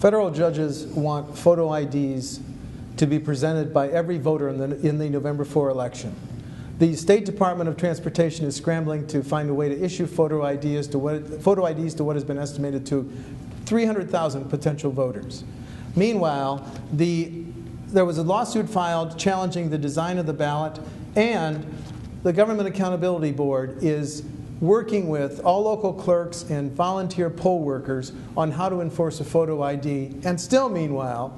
Federal judges want photo IDs to be presented by every voter in the November 4 election. The State Department of Transportation is scrambling to find a way to issue photo IDs to what has been estimated to 300,000 potential voters. Meanwhile, there was a lawsuit filed challenging the design of the ballot, and the Government Accountability Board is working with all local clerks and volunteer poll workers on how to enforce a photo ID. And still, meanwhile,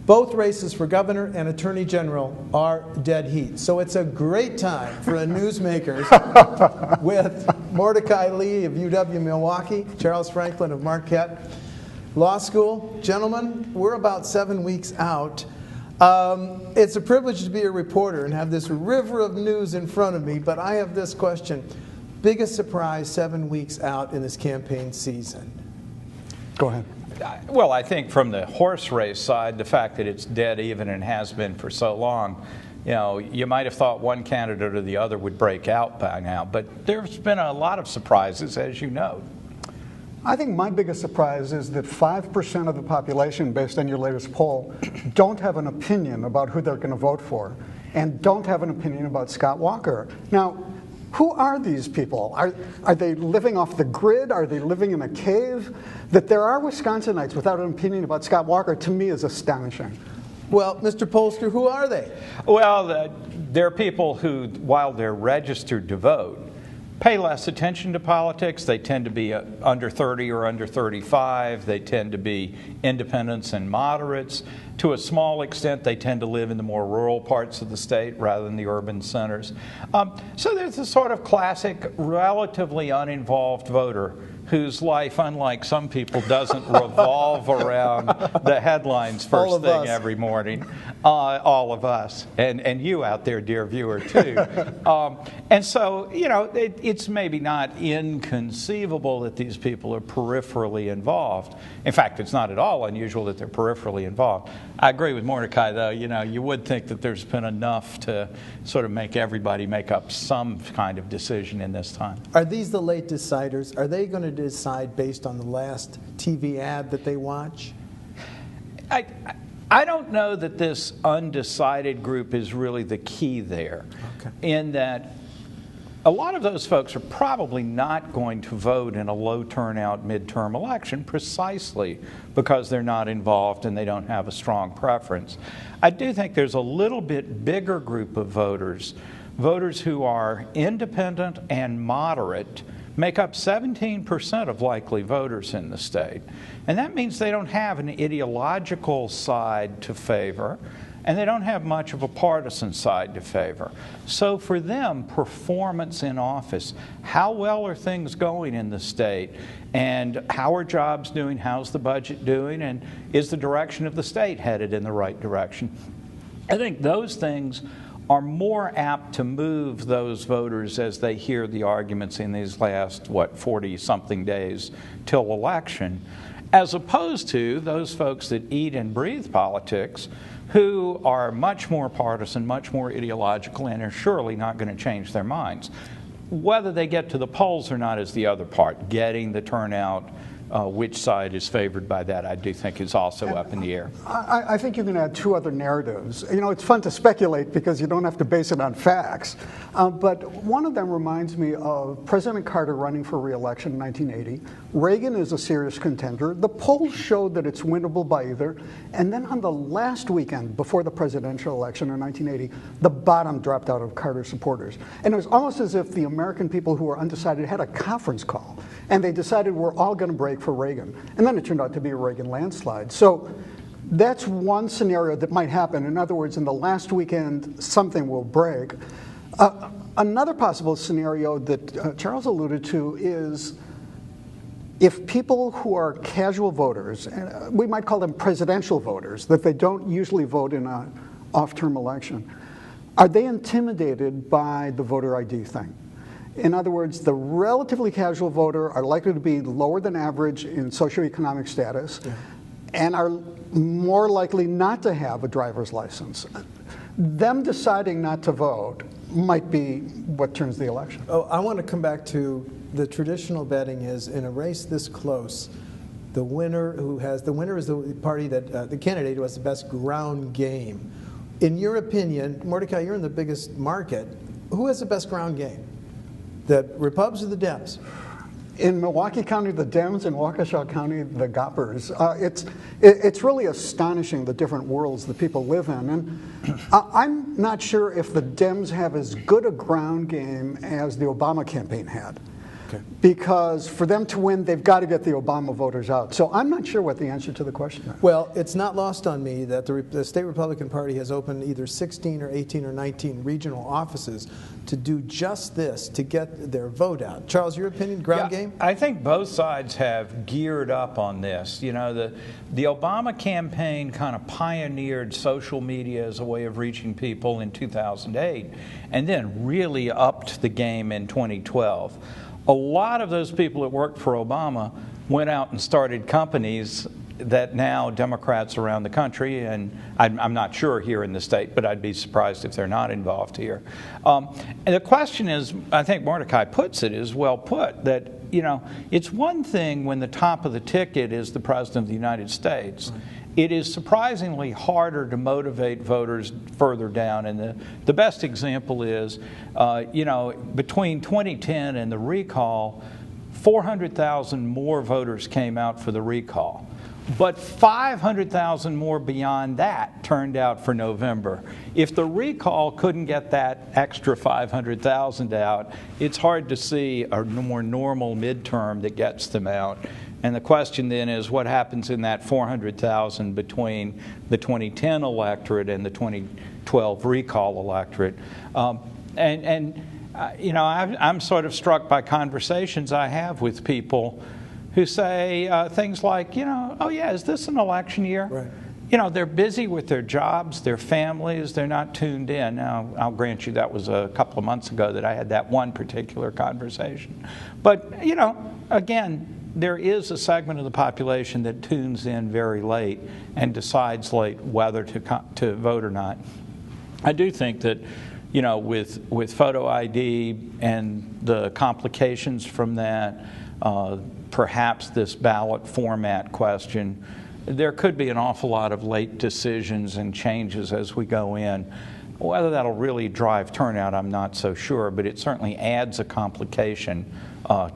both races for governor and attorney general are dead heat. So it's a great time for the newsmakers with Mordecai Lee of UW Milwaukee, Charles Franklin of Marquette Law School. Gentlemen, we're about 7 weeks out. It's a privilege to be a reporter and have this river of news in front of me, but I have this question. Biggest surprise 7 weeks out in this campaign season? Go ahead. Well, I think from the horse race side, the fact that it's dead even and has been for so long, you know, you might have thought one candidate or the other would break out by now, but there's been a lot of surprises, as you know. I think my biggest surprise is that 5% of the population, based on your latest poll, don't have an opinion about who they're going to vote for and don't have an opinion about Scott Walker. Now, who are these people? Are they living off the grid? Are they living in a cave? That there are Wisconsinites without an opinion about Scott Walker, to me, is astonishing. Well, Mr. Polster, who are they? Well, they're people who, while they're registered to vote, pay less attention to politics. They tend to be under 30 or under 35. They tend to be independents and moderates. To a small extent, they tend to live in the more rural parts of the state rather than the urban centers. So there's a sort of classic, relatively uninvolved voter whose life, unlike some people, doesn't revolve around the headlines first thing every morning. All of us, and you out there, dear viewer, too. And so, you know, it's maybe not inconceivable that these people are peripherally involved. In fact, it's not at all unusual that they're peripherally involved. I agree with Mordecai, though. You know, you would think that there's been enough to sort of make everybody make up some kind of decision in this time. Are these the late deciders? Are they going to decide based on the last TV ad that they watch? I don't know that this undecided group is really the key there, in that a lot of those folks are probably not going to vote in a low turnout midterm election precisely because they're not involved and they don't have a strong preference. I do think there's a little bit bigger group of voters who are independent and moderate, make up 17% of likely voters in the state. And that means they don't have an ideological side to favor, and they don't have much of a partisan side to favor. So for them, performance in office, how well are things going in the state, and how are jobs doing, how's the budget doing, and is the direction of the state headed in the right direction? I think those things are more apt to move those voters as they hear the arguments in these last, 40-something days till election, as opposed to those folks that eat and breathe politics who are much more partisan, much more ideological, and are surely not going to change their minds. Whether they get to the polls or not is the other part. Getting the turnout, which side is favored by that, I do think is also up in the air. I think you can add two other narratives. You know, it's fun to speculate because you don't have to base it on facts. But one of them reminds me of President Carter running for re-election in 1980. Reagan is a serious contender. The polls showed that it's winnable by either. And then on the last weekend before the presidential election in 1980, the bottom dropped out of Carter's supporters. And it was almost as if the American people who were undecided had a conference call. And they decided we're all going to break for Reagan. And then it turned out to be a Reagan landslide. So that's one scenario that might happen. In other words, in the last weekend, something will break. Another possible scenario that Charles alluded to is if people who are casual voters, we might call them presidential voters, that they don't usually vote in an off-term election, are they intimidated by the voter ID thing? In other words, the relatively casual voter are likely to be lower than average in socioeconomic status and are more likely not to have a driver's license. Them deciding not to vote might be what turns the election. Oh, I want to come back to the traditional betting is in a race this close, the winner is the party that the candidate who has the best ground game. In your opinion, Mordecai, you're in the biggest market. Who has the best ground game? The Repubs or the Dems? In Milwaukee County, the Dems, in Waukesha County, the Goppers. It's really astonishing the different worlds that people live in. And I'm not sure if the Dems have as good a ground game as the Obama campaign had. Okay. Because for them to win, they've got to get the Obama voters out. So I'm not sure what the answer to the question is. Well, it's not lost on me that the state Republican Party has opened either 16 or 18 or 19 regional offices to do just this, to get their vote out. Charles, your opinion, ground game? I think both sides have geared up on this. You know, the Obama campaign kind of pioneered social media as a way of reaching people in 2008, and then really upped the game in 2012. A lot of those people that worked for Obama went out and started companies that now Democrats around the country, and I'm not sure here in the state, but I'd be surprised if they're not involved here. And the question is, I think Mordecai puts it, is well put, that, you know, it's one thing when the top of the ticket is the President of the United States. Right. It is surprisingly harder to motivate voters further down. And the best example is, you know, between 2010 and the recall, 400,000 more voters came out for the recall. But 500,000 more beyond that turned out for November. If the recall couldn't get that extra 500,000 out, it's hard to see a more normal midterm that gets them out. And the question then is, what happens in that 400,000 between the 2010 electorate and the 2012 recall electorate? You know, I'm sort of struck by conversations I have with people who say things like, you know, oh yeah, is this an election year? Right. You know, they're busy with their jobs, their families, they're not tuned in. Now, I'll grant you that was a couple of months ago that I had that one particular conversation. But, you know, again, there is a segment of the population that tunes in very late and decides late whether to vote or not. I do think that, you know, with photo ID and the complications from that, perhaps this ballot format question, there could be an awful lot of late decisions and changes as we go in. Whether that'll really drive turnout, I'm not so sure, but it certainly adds a complication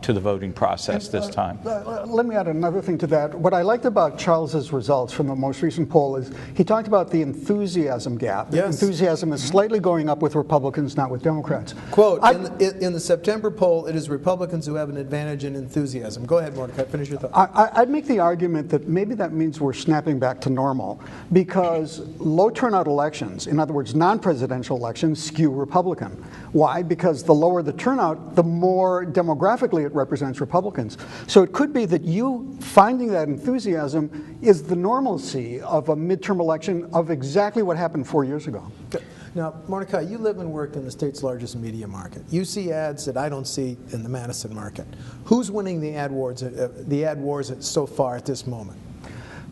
to the voting process this time. Let me add another thing to that. What I liked about Charles's results from the most recent poll is he talked about the enthusiasm gap. Yes. Enthusiasm is slightly going up with Republicans, not with Democrats. Quote, in the September poll, it is Republicans who have an advantage in enthusiasm. Go ahead, Mordecai, finish your thought. I'd make the argument that maybe that means we're snapping back to normal because low turnout elections, in other words, non-presidential elections, skew Republican. Why? Because the lower the turnout, the more demographically it represents Republicans. So it could be that you finding that enthusiasm is the normalcy of a midterm election of exactly what happened 4 years ago. Now, Mordecai, you live and work in the state's largest media market. You see ads that I don't see in the Madison market. Who's winning the ad wars so far at this moment?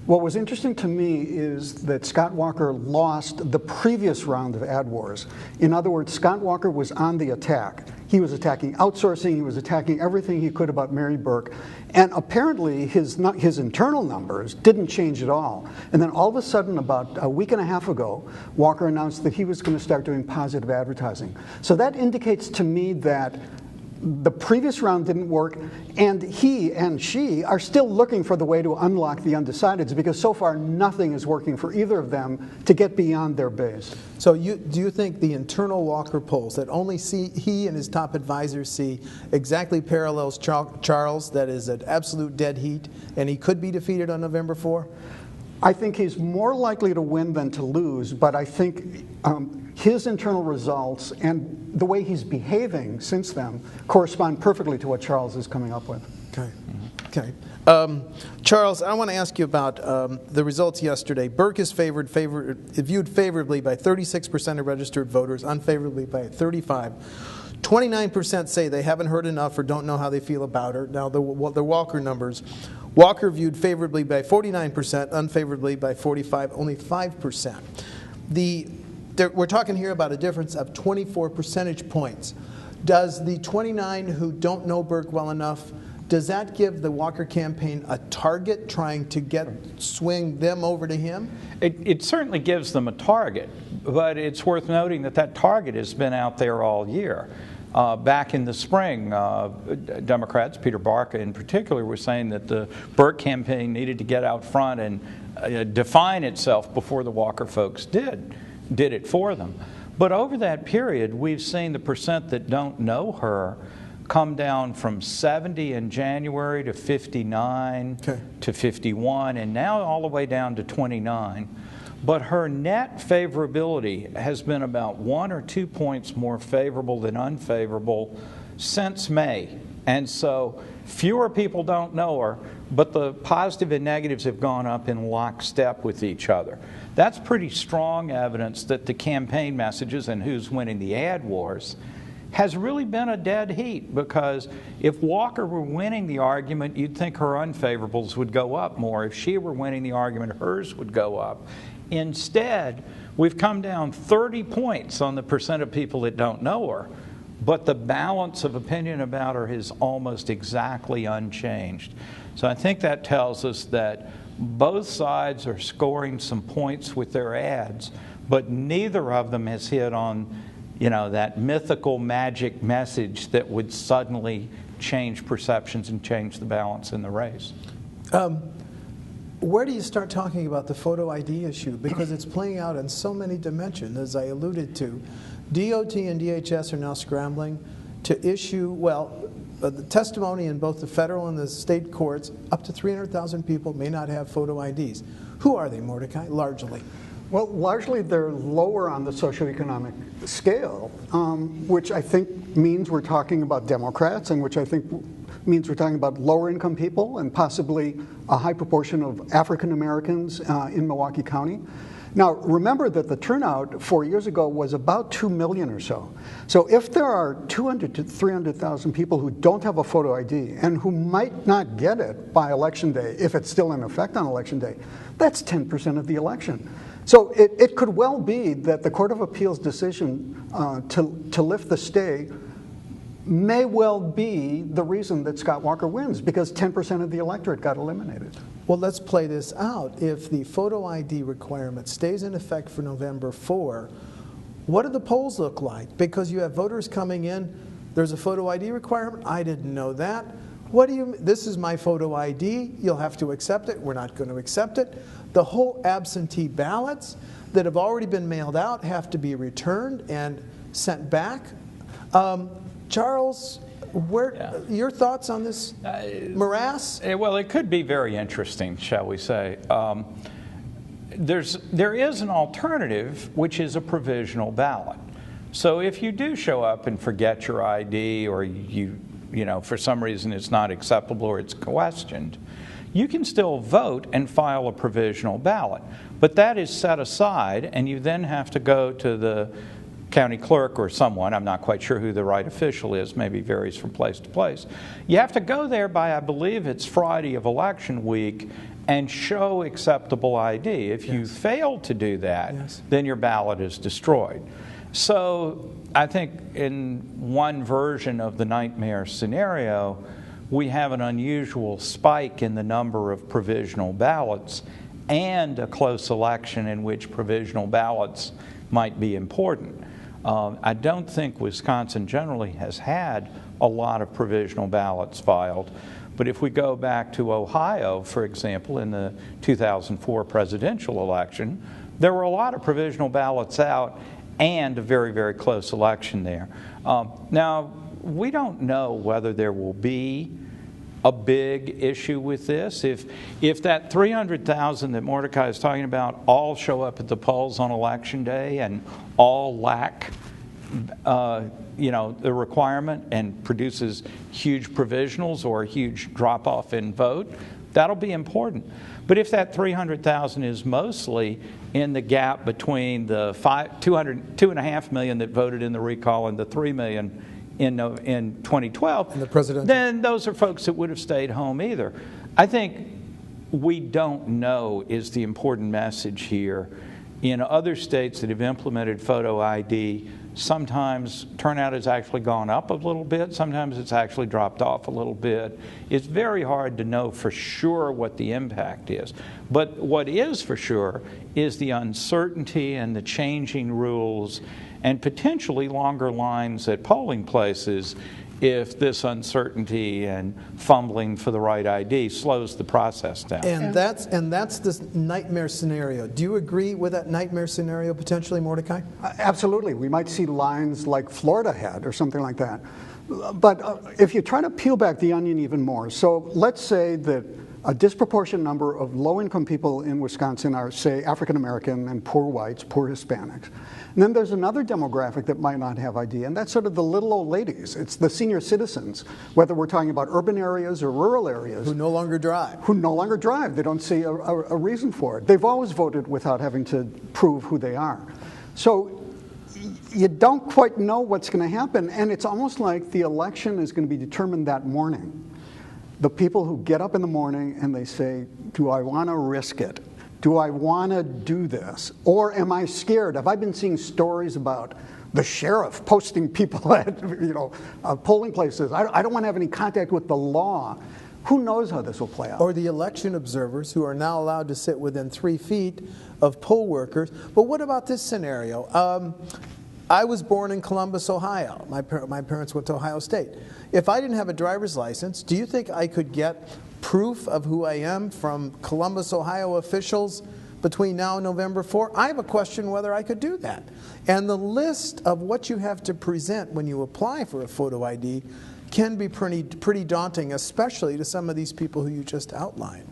What was interesting to me is that Scott Walker lost the previous round of ad wars. In other words, Scott Walker was on the attack. He was attacking outsourcing. He was attacking everything he could about Mary Burke. And apparently his internal numbers didn't change at all. And then all of a sudden, about a week and a half ago, Walker announced that he was going to start doing positive advertising. So that indicates to me that the previous round didn't work, and he and she are still looking for the way to unlock the undecideds because so far nothing is working for either of them to get beyond their base. So do you think the internal Walker polls that only he and his top advisors see exactly parallels Charles, that is at absolute dead heat, and he could be defeated on November 4? I think he's more likely to win than to lose, but I think his internal results and the way he's behaving since then correspond perfectly to what Charles is coming up with. Okay. Okay. Charles, I want to ask you about the results yesterday. Burke is viewed favorably by 36% of registered voters, unfavorably by 35%. 29% say they haven't heard enough or don't know how they feel about her. Now, the Walker numbers. Walker viewed favorably by 49%, unfavorably by 45%, only 5%. We're talking here about a difference of 24 percentage points. Does the 29 who don't know Burke well enough does that give the Walker campaign a target trying to swing them over to him? It certainly gives them a target, but it's worth noting that that target has been out there all year. Back in the spring, Democrats, Peter Barca in particular, were saying that the Burke campaign needed to get out front and define itself before the Walker folks did it for them. But over that period, we've seen the percent that don't know her come down from 70 in January to 59 to 51, and now all the way down to 29. But her net favorability has been about 1 or 2 points more favorable than unfavorable since May. And so fewer people don't know her, but the positive and negatives have gone up in lockstep with each other. That's pretty strong evidence that the campaign messages and who's winning the ad wars has really been a dead heat, because if Walker were winning the argument, you'd think her unfavorables would go up more. If she were winning the argument, hers would go up. Instead, we've come down 30 points on the percent of people that don't know her, but the balance of opinion about her is almost exactly unchanged. So I think that tells us that both sides are scoring some points with their ads, but neither of them has hit on that mythical magic message that would suddenly change perceptions and change the balance in the race. Where do you start talking about the photo ID issue? Because it's playing out in so many dimensions, as I alluded to. DOT and DHS are now scrambling to issue, the testimony in both the federal and the state courts, up to 300,000 people may not have photo IDs. Who are they, Mordecai, largely? Well, largely they're lower on the socioeconomic scale, which I think means we're talking about Democrats, and which I think means we're talking about lower income people and possibly a high proportion of African Americans in Milwaukee County. Now, remember that the turnout 4 years ago was about 2 million or so. So if there are 200 to 300,000 people who don't have a photo ID and who might not get it by Election Day, if it's still in effect on Election Day, that's 10% of the election. So it could well be that the Court of Appeals decision to lift the stay may well be the reason that Scott Walker wins, because 10% of the electorate got eliminated. Well, let's play this out. If the photo ID requirement stays in effect for November 4, what do the polls look like? Because you have voters coming in, there's a photo ID requirement, I didn't know that. This is my photo ID, you'll have to accept it, we're not going to accept it. The whole absentee ballots that have already been mailed out have to be returned and sent back. Charles, your thoughts on this morass? Well, it could be very interesting, shall we say. There is an alternative, which is a provisional ballot. So if you do show up and forget your ID, or you for some reason it's not acceptable or it's questioned, you can still vote and file a provisional ballot. But that is set aside, and you then have to go to the county clerk or someone, I'm not quite sure who the right official is, maybe varies from place to place. You have to go there by, I believe it's Friday of election week, and show acceptable ID. If you fail to do that, then your ballot is destroyed. So I think in one version of the nightmare scenario, we have an unusual spike in the number of provisional ballots and a close election in which provisional ballots might be important. I don't think Wisconsin generally has had a lot of provisional ballots filed, but if we go back to Ohio, for example, in the 2004 presidential election, there were a lot of provisional ballots out and a very, very close election there. Now, we don't know whether there will be a big issue with this. If that 300,000 that Mordecai is talking about all show up at the polls on Election Day and all lack the requirement and produces huge provisionals or a huge drop-off in vote, that'll be important. But if that 300,000 is mostly in the gap between the 2.5 million that voted in the recall and the 3 million in 2012, then those are folks that would have stayed home either. I think we don't know is the important message here. In other states that have implemented photo ID, Sometimes turnout has actually gone up a little bit. Sometimes it's actually dropped off a little bit. It's very hard to know for sure what the impact is. But what is for sure is the uncertainty and the changing rules and potentially longer lines at polling places if this uncertainty and fumbling for the right ID slows the process down. And that's this nightmare scenario. Do you agree with that nightmare scenario potentially, Mordecai? Absolutely. We might see lines like Florida had or something like that. But if you try to peel back the onion even more, so let's say that a disproportionate number of low-income people in Wisconsin are, say, African American and poor whites, poor Hispanics. And then there's another demographic that might not have ID, and that's sort of the little old ladies. It's the senior citizens, whether we're talking about urban areas or rural areas. Who no longer drive. Who no longer drive. They don't see a reason for it. They've always voted without having to prove who they are. So you don't quite know what's going to happen, and it's almost like the election is going to be determined that morning. The people who get up in the morning and they say, do I want to risk it? Do I want to do this? Or am I scared? Have I been seeing stories about the sheriff posting people at polling places? I don't want to have any contact with the law. Who knows how this will play out? Or the election observers who are now allowed to sit within 3 feet of poll workers. But what about this scenario? I was born in Columbus, Ohio. My parents went to Ohio State. If I didn't have a driver's license, do you think I could get proof of who I am from Columbus, Ohio officials between now and November 4? I have a question whether I could do that. And the list of what you have to present when you apply for a photo ID can be pretty daunting, especially to some of these people who you just outlined.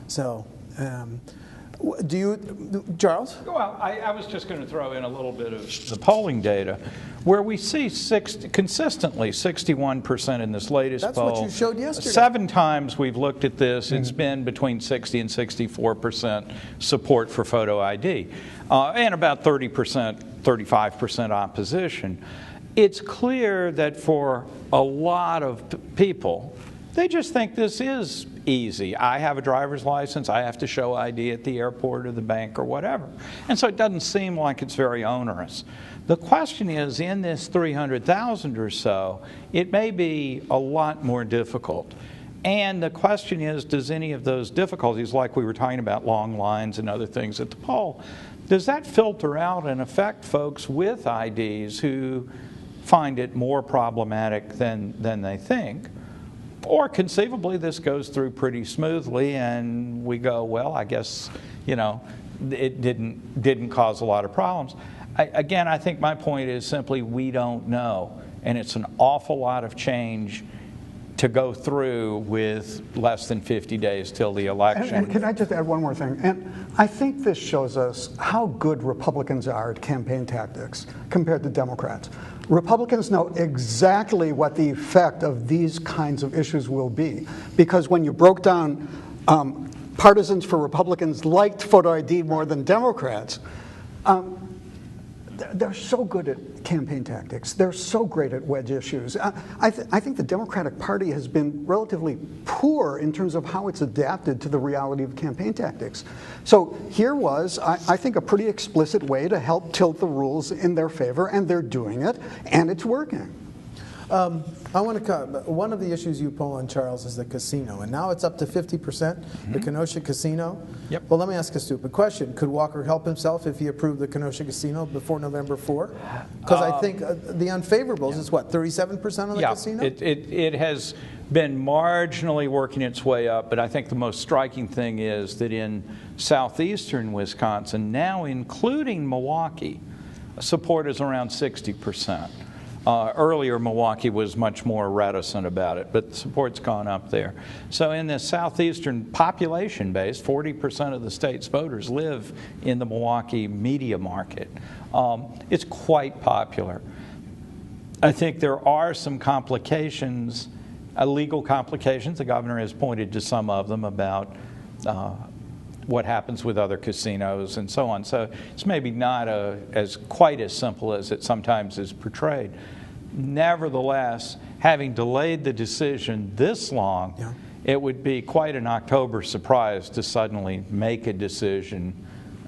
So, do you, Charles? Well, I was just going to throw in a little bit of the polling data, where we see consistently 61% in this latest poll. That's what you showed yesterday. 7 times we've looked at this. It's been between 60 and 64% support for photo ID, and about 30%, 35% opposition. It's clear that for a lot of people, they just think this is easy. I have a driver's license. I have to show ID at the airport or the bank or whatever. And so it doesn't seem like it's very onerous. The question is, in this 300,000 or so, it may be a lot more difficult. And the question is, does any of those difficulties, like we were talking about long lines and other things at the poll, does that filter out and affect folks with IDs who find it more problematic than they think? Or conceivably, this goes through pretty smoothly, and we go, well, I guess, it didn't cause a lot of problems. Again, I think my point is simply we don't know, and it's an awful lot of change to go through with less than 50 days till the election. And can I just add one more thing? And I think this shows us how good Republicans are at campaign tactics compared to Democrats. Republicans know exactly what the effect of these kinds of issues will be, because when you broke down partisans for Republicans liked photo ID more than Democrats, they're so good at campaign tactics. They're so great at wedge issues. I think the Democratic Party has been relatively poor in terms of how it's adapted to the reality of campaign tactics. So here was, I think, a pretty explicit way to help tilt the rules in their favor, and they're doing it, and it's working. I want to one of the issues you pull on, Charles, is the casino, and now it's up to 50%, the Kenosha Casino. Yep. Well, let me ask a stupid question. Could Walker help himself if he approved the Kenosha Casino before November 4? Because I think the unfavorables is what, 37% on the casino? It has been marginally working its way up, but I think the most striking thing is that in southeastern Wisconsin, now including Milwaukee, support is around 60%. Earlier, Milwaukee was much more reticent about it, but support's gone up there. So in the southeastern population base, 40% of the state's voters live in the Milwaukee media market. It's quite popular. I think there are some complications, legal complications. The governor has pointed to some of them about what happens with other casinos and so on. So it's maybe not quite as simple as it sometimes is portrayed. Nevertheless, having delayed the decision this long, it would be quite an October surprise to suddenly make a decision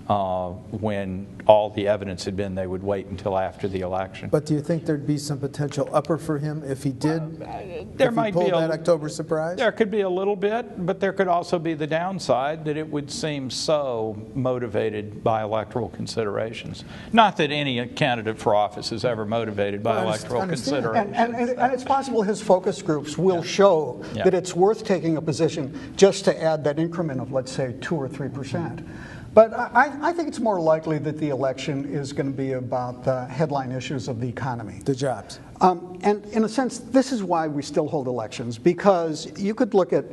when all the evidence had been they would wait until after the election. But do you think there'd be some potential upper for him if he did? There if might he pulled be that October surprise? There could be a little bit, but there could also be the downside that it would seem so motivated by electoral considerations. Not that any candidate for office is ever motivated by electoral considerations. And it's possible his focus groups will show that it's worth taking a position just to add that increment of, let's say, 2 or 3%. But I think it's more likely that the election is going to be about the headline issues of the economy. The jobs. And in a sense, this is why we still hold elections, because you could look at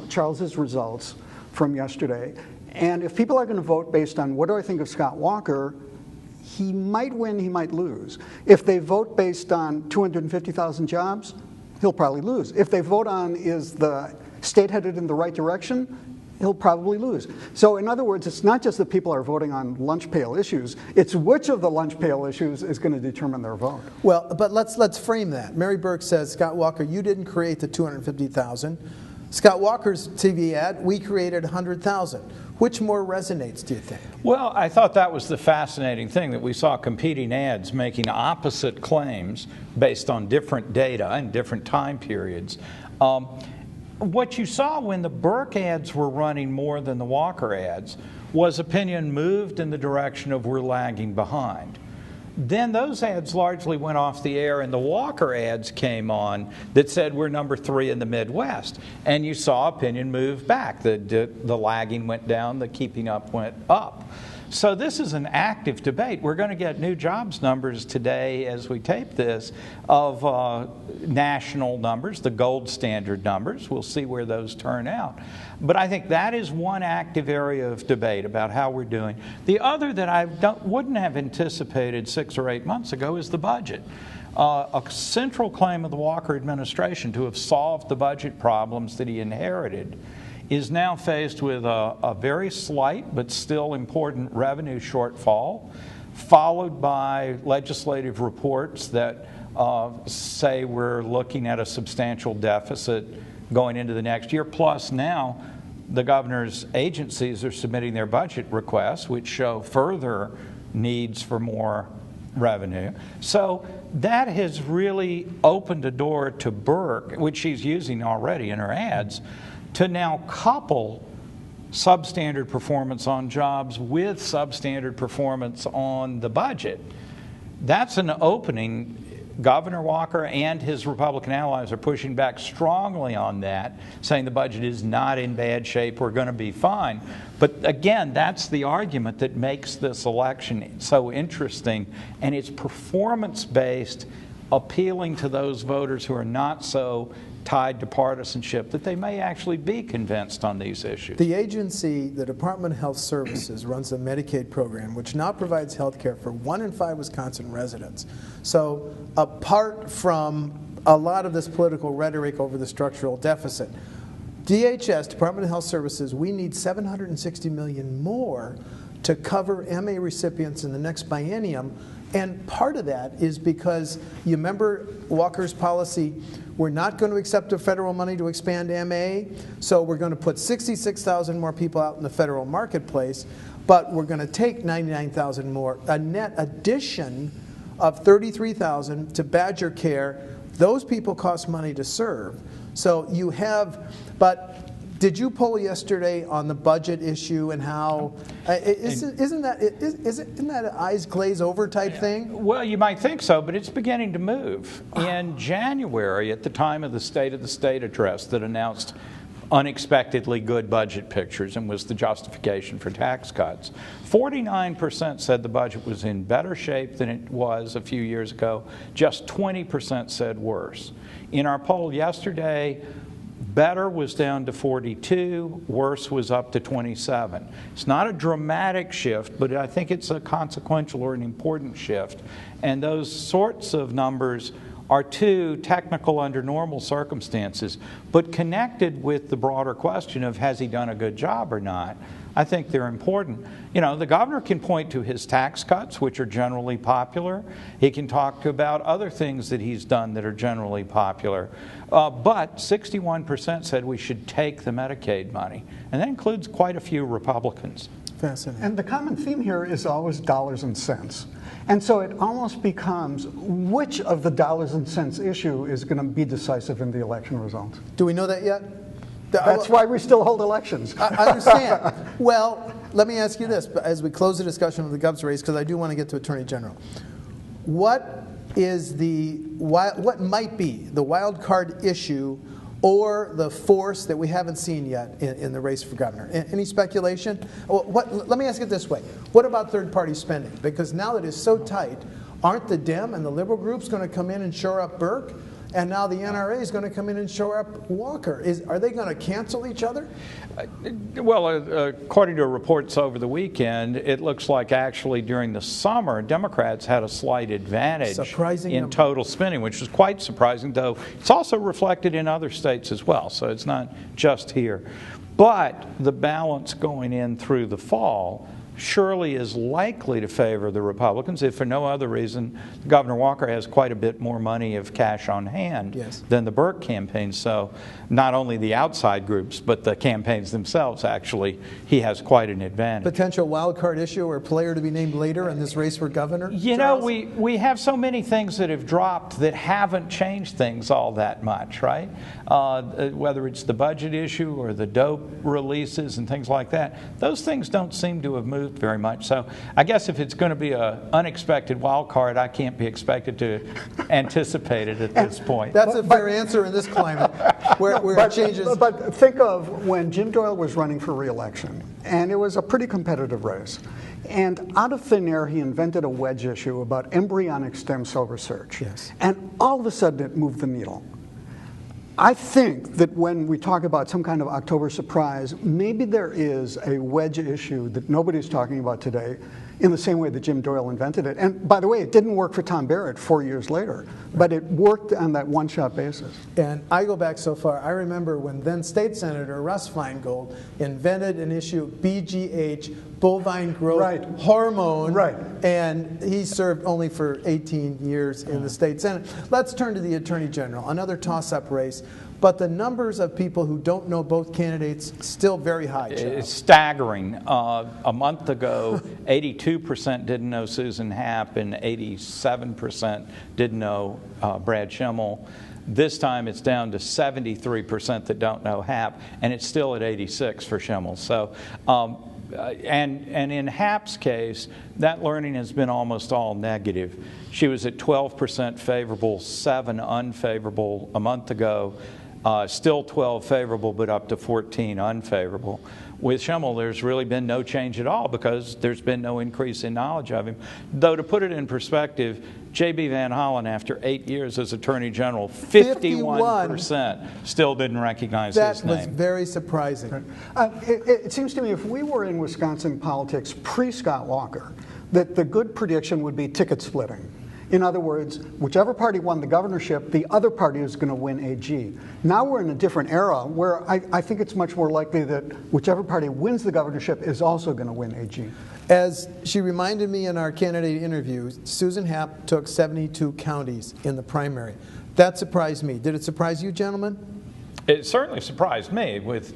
Charles's results from yesterday, and if people are going to vote based on what do I think of Scott Walker, he might win, he might lose. If they vote based on 250,000 jobs, he'll probably lose. If they vote on is the state headed in the right direction, he'll probably lose. So in other words, it's not just that people are voting on lunch pail issues, it's which of the lunch pail issues is going to determine their vote. Well, but let's frame that. Mary Burke says, Scott Walker, you didn't create the 250,000. Scott Walker's TV ad, we created 100,000. Which more resonates, do you think? Well, I thought that was the fascinating thing, that we saw competing ads making opposite claims based on different data and different time periods. What you saw when the Burke ads were running more than the Walker ads was opinion moved in the direction of we're lagging behind. Then those ads largely went off the air and the Walker ads came on that said we're number 3 in the Midwest. And you saw opinion move back. The lagging went down, the keeping up went up. So this is an active debate. We're going to get new jobs numbers today as we tape this of national numbers, the gold standard numbers. We'll see where those turn out. But I think that is one active area of debate about how we're doing. The other that I wouldn't have anticipated 6 or 8 months ago is the budget. A central claim of the Walker administration to have solved the budget problems that he inherited is now faced with a very slight but still important revenue shortfall, followed by legislative reports that say we're looking at a substantial deficit going into the next year. Plus now the governor's agencies are submitting their budget requests, which show further needs for more revenue. So that has really opened a door to Burke, which she's using already in her ads, to now couple substandard performance on jobs with substandard performance on the budget. That's an opening. Governor Walker and his Republican allies are pushing back strongly on that, saying the budget is not in bad shape, we're going to be fine. But again, that's the argument that makes this election so interesting, and it's performance-based, appealing to those voters who are not so tied to partisanship, that they may actually be convinced on these issues. The agency, the Department of Health Services, runs a Medicaid program which now provides health care for 1 in 5 Wisconsin residents. So apart from a lot of this political rhetoric over the structural deficit, DHS, Department of Health Services, we need $760 million more to cover MA recipients in the next biennium. And part of that is because you remember Walker's policy, we're not going to accept the federal money to expand MA, so we're going to put 66,000 more people out in the federal marketplace, but we're going to take 99,000 more, a net addition of 33,000 to Badger Care. Those people cost money to serve. So you have, but did you poll yesterday on the budget issue and how, isn't that an eyes glaze over type thing? Well, you might think so, but it's beginning to move. In January, at the time of the State of the State address that announced unexpectedly good budget pictures and was the justification for tax cuts, 49% said the budget was in better shape than it was a few years ago. Just 20% said worse. In our poll yesterday, better was down to 42, worse was up to 27. It's not a dramatic shift, but I think it's a consequential or an important shift. And those sorts of numbers are too technical under normal circumstances, but connected with the broader question of has he done a good job or not. I think they're important. You know, the governor can point to his tax cuts, which are generally popular. He can talk about other things that he's done that are generally popular. But 61% said we should take the Medicaid money, and that includes quite a few Republicans. Fascinating. And the common theme here is always dollars and cents. And so it almost becomes which of the dollars and cents issue is going to be decisive in the election results. Do we know that yet? That's why we still hold elections. I understand. Well, let me ask you this, as we close the discussion of the Gov's race, because I do want to get to Attorney General. What might be the wild card issue or the force that we haven't seen yet in the race for governor? Any speculation? Let me ask it this way. What about third-party spending? Because now that it's so tight, aren't the Dem and the liberal groups going to come in and shore up Burke? And now the NRA is going to come in and shore up Walker. Are they going to cancel each other? Well, according to reports over the weekend, it looks like actually during the summer, Democrats had a slight advantage in total spending, which was quite surprising, though it's also reflected in other states as well, so it's not just here. But the balance going in through the fall surely is likely to favor the Republicans, if for no other reason. Governor Walker has quite a bit more money of cash on hand than the Burke campaign. So not only the outside groups, but the campaigns themselves, actually, he has quite an advantage. Potential wild card issue or player to be named later in this race for governor? You know, we have so many things that have dropped that haven't changed things all that much, right? Whether it's the budget issue or the dope releases and things like that, those things don't seem to have moved very much. So I guess if it's going to be an unexpected wild card, I can't be expected to anticipate it at this point. That's a fair answer in this climate where it changes. But think of when Jim Doyle was running for re-election, and it was a pretty competitive race. And out of thin air, he invented a wedge issue about embryonic stem cell research. Yes. And all of a sudden, it moved the needle. I think that when we talk about some kind of October surprise, maybe there is a wedge issue that nobody's talking about today in the same way that Jim Doyle invented it. And by the way, it didn't work for Tom Barrett 4 years later, but it worked on that one-shot basis. And I go back so far, I remember when then State Senator Russ Feingold invented an issue, BGH, bovine growth hormone, and he served only for 18 years in the state Senate. Let's turn to the Attorney General, another toss-up race. But the numbers of people who don't know both candidates still very high. It's staggering. A month ago, 82% didn't know Susan Happ and 87% didn't know Brad Schimmel. This time it's down to 73% that don't know Happ, and it's still at 86 for Schimmel. So, and in Happ's case, that learning has been almost all negative. She was at 12% favorable, 7 unfavorable a month ago. Still 12 favorable, but up to 14 unfavorable. With Schimmel, there's really been no change at all because there's been no increase in knowledge of him. Though, to put it in perspective, J.B. Van Hollen, after 8 years as Attorney General, 51% still didn't recognize his name. That was very surprising. It seems to me if we were in Wisconsin politics pre-Scott Walker, that the good prediction would be ticket splitting. In other words, whichever party won the governorship, the other party is going to win AG. Now we're in a different era where I think it's much more likely that whichever party wins the governorship is also going to win AG. As she reminded me in our candidate interview, Susan Happ took 72 counties in the primary. That surprised me. Did it surprise you, gentlemen? It certainly surprised me with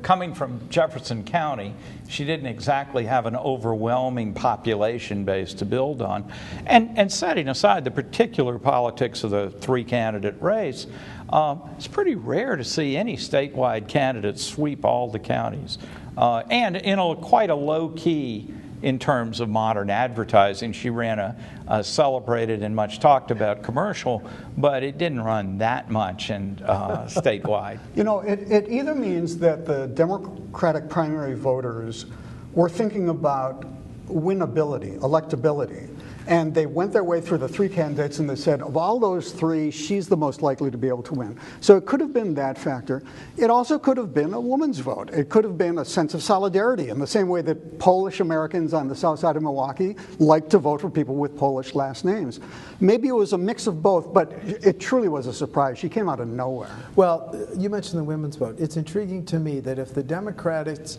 coming from Jefferson County, she didn't exactly have an overwhelming population base to build on. And setting aside the particular politics of the 3-candidate race, it's pretty rare to see any statewide candidate sweep all the counties. And in quite a low key in terms of modern advertising. She ran a celebrated and much talked about commercial, but it didn't run that much statewide. You know, it either means that the Democratic primary voters were thinking about winnability, electability, and they went their way through the 3 candidates and they said, of all those 3, she's the most likely to be able to win. So it could have been that factor. It also could have been a woman's vote. It could have been a sense of solidarity in the same way that Polish Americans on the south side of Milwaukee like to vote for people with Polish last names. Maybe it was a mix of both, but it truly was a surprise. She came out of nowhere. Well, you mentioned the women's vote. It's intriguing to me that if the Democrats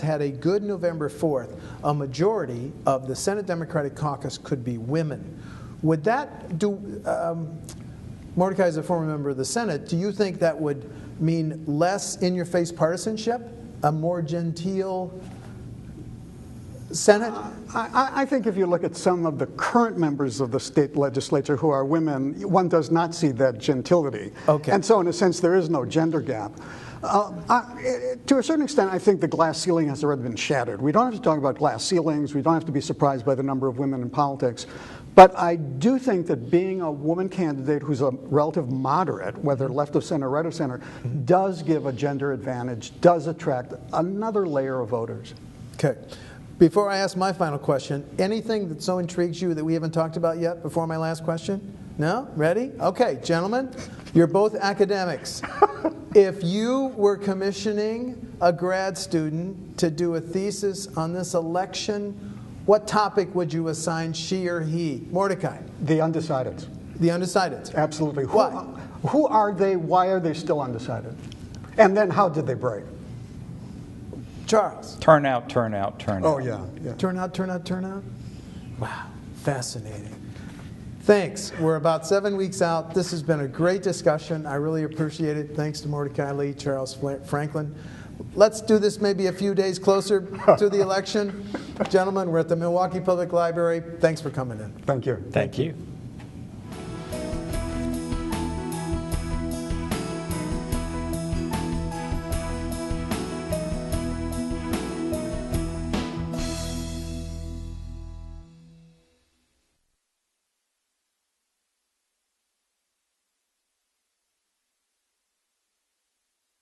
had a good November 4th, a majority of the Senate Democratic caucus could be women. Would that do, Mordecai is a former member of the Senate, do you think that would mean less in-your-face partisanship a more genteel Senate? I think if you look at some of the current members of the state legislature who are women, one does not see that gentility. Okay. And so in a sense, there is no gender gap. To a certain extent, I think the glass ceiling has already been shattered. We don't have to talk about glass ceilings. We don't have to be surprised by the number of women in politics. But I do think that being a woman candidate who's a relative moderate, whether left of center or right of center, does give a gender advantage, does attract another layer of voters. Okay. Before I ask my final question, anything that so intrigues you that we haven't talked about yet before my last question? No? Ready? Okay, gentlemen, you're both academics. If you were commissioning a grad student to do a thesis on this election, what topic would you assign she or he? Mordecai. The undecideds. The undecideds. Absolutely. Why? Who are they? Why are they still undecided? And then how did they break? Charles. Turnout, turnout, turnout. Oh, yeah. Turnout, turnout, turnout? Wow, fascinating. Thanks. We're about 7 weeks out. This has been a great discussion. I really appreciate it. Thanks to Mordecai Lee, Charles Franklin. Let's do this maybe a few days closer to the election. Gentlemen, we're at the Milwaukee Public Library. Thanks for coming in. Thank you. Thank you.